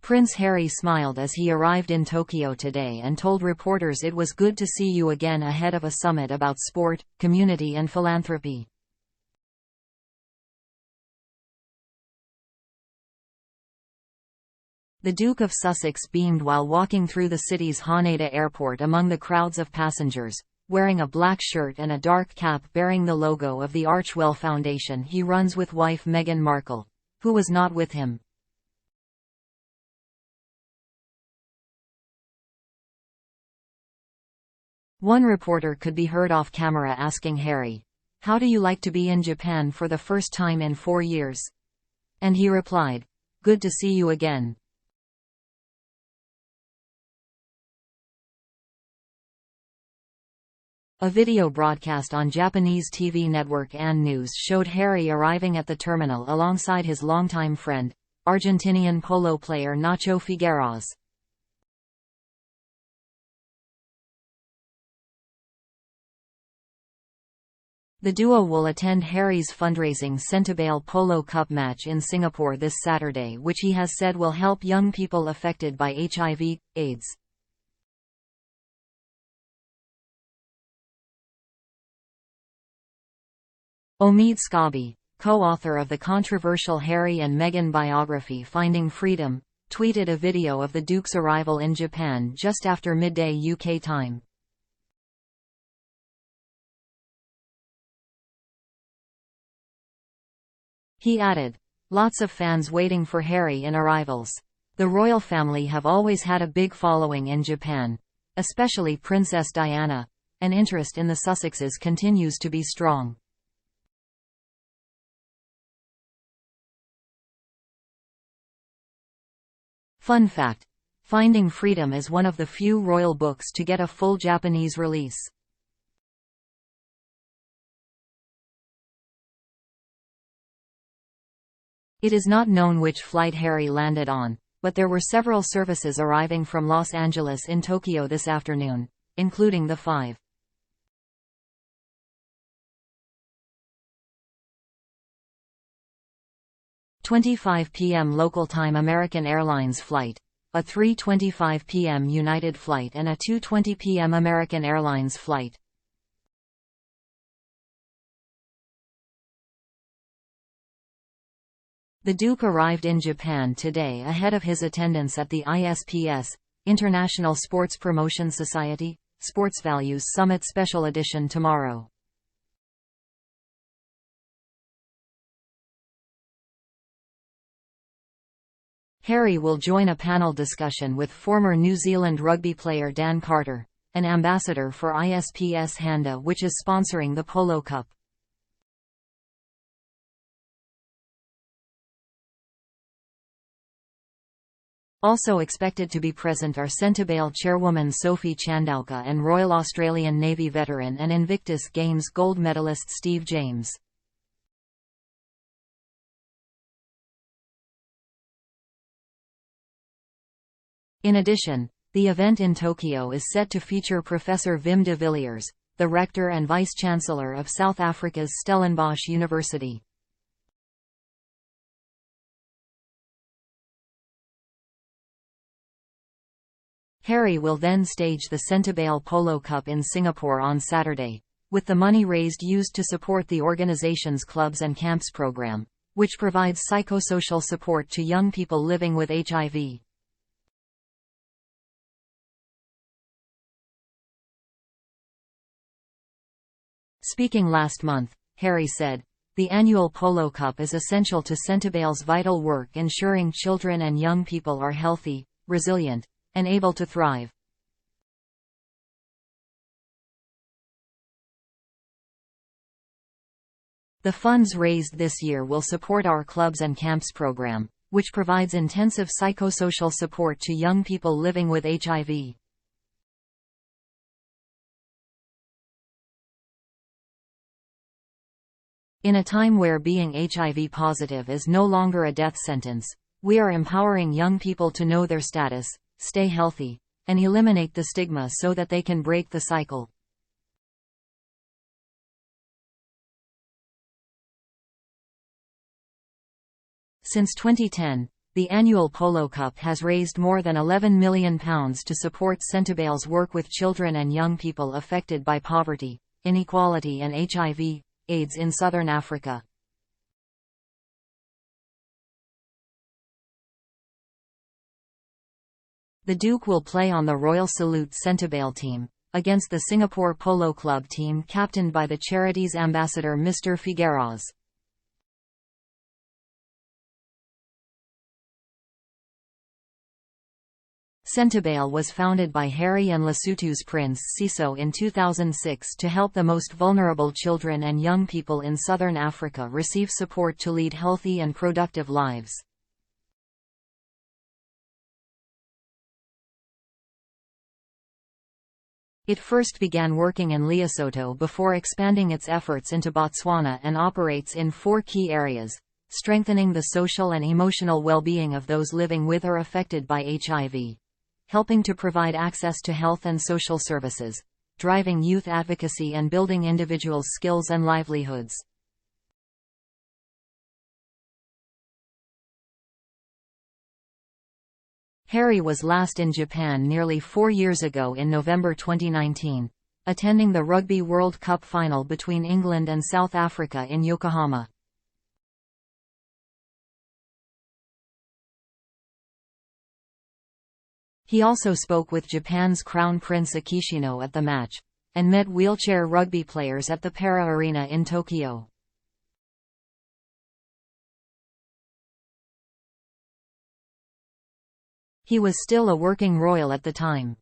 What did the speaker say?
Prince Harry smiled as he arrived in Tokyo today and told reporters it was good to see you again ahead of a summit about sport, community and philanthropy. The Duke of Sussex beamed while walking through the city's Haneda Airport among the crowds of passengers. Wearing a black shirt and a dark cap bearing the logo of the Archewell Foundation, he runs with wife Meghan Markle, who was not with him. One reporter could be heard off camera asking Harry, "How do you like to be in Japan for the first time in 4 years?" And he replied, "Good to see you again." A video broadcast on Japanese TV network ANN News showed Harry arriving at the terminal alongside his longtime friend, Argentinian polo player Nacho Figueras. The duo will attend Harry's fundraising Centebail Polo Cup match in Singapore this Saturday, which he has said will help young people affected by HIV/AIDS. Omid Scobie, co-author of the controversial Harry and Meghan biography Finding Freedom, tweeted a video of the Duke's arrival in Japan just after midday UK time. He added, "Lots of fans waiting for Harry in arrivals. The royal family have always had a big following in Japan, especially Princess Diana, and interest in the Sussexes continues to be strong." Fun fact: Finding Freedom is one of the few royal books to get a full Japanese release. It is not known which flight Harry landed on, but there were several services arriving from Los Angeles in Tokyo this afternoon, including the 5:25 p.m. local time American Airlines flight, a 3:25 p.m. United flight and a 2:20 p.m. American Airlines flight. The Duke arrived in Japan today ahead of his attendance at the ISPS, International Sports Promotion Society, Sports Values Summit Special Edition tomorrow. Harry will join a panel discussion with former New Zealand rugby player Dan Carter, an ambassador for ISPS Handa, which is sponsoring the Polo Cup. Also expected to be present are Centebail chairwoman Sophie Chandauka and Royal Australian Navy veteran and Invictus Games gold medalist Steve James. In addition, the event in Tokyo is set to feature Professor Wim de Villiers, the rector and vice-chancellor of South Africa's Stellenbosch University. Harry will then stage the Centebail Polo Cup in Singapore on Saturday, with the money raised used to support the organization's Clubs and Camps program, which provides psychosocial support to young people living with HIV. Speaking last month, Harry said, "The annual Polo Cup is essential to Centebail's vital work ensuring children and young people are healthy, resilient, and able to thrive." The funds raised this year will support our Clubs and Camps program, which provides intensive psychosocial support to young people living with HIV. In a time where being HIV positive is no longer a death sentence, we are empowering young people to know their status, stay healthy, and eliminate the stigma so that they can break the cycle. Since 2010, The annual Polo Cup has raised more than £11 million to support Centibale's work with children and young people affected by poverty, inequality and HIV/AIDS in southern Africa. The Duke will play on the Royal Salute Centibale team, against the Singapore Polo Club team captained by the charity's ambassador Mr. Figueras. Centibale was founded by Harry and Lesotho's Prince Seeiso in 2006 to help the most vulnerable children and young people in southern Africa receive support to lead healthy and productive lives. It first began working in Lesotho before expanding its efforts into Botswana and operates in 4 key areas: strengthening the social and emotional well-being of those living with or affected by HIV, helping to provide access to health and social services, driving youth advocacy and building individuals' skills and livelihoods. Harry was last in Japan nearly 4 years ago in November 2019, attending the Rugby World Cup final between England and South Africa in Yokohama. He also spoke with Japan's Crown Prince Akishino at the match, and met wheelchair rugby players at the Para Arena in Tokyo. He was still a working royal at the time.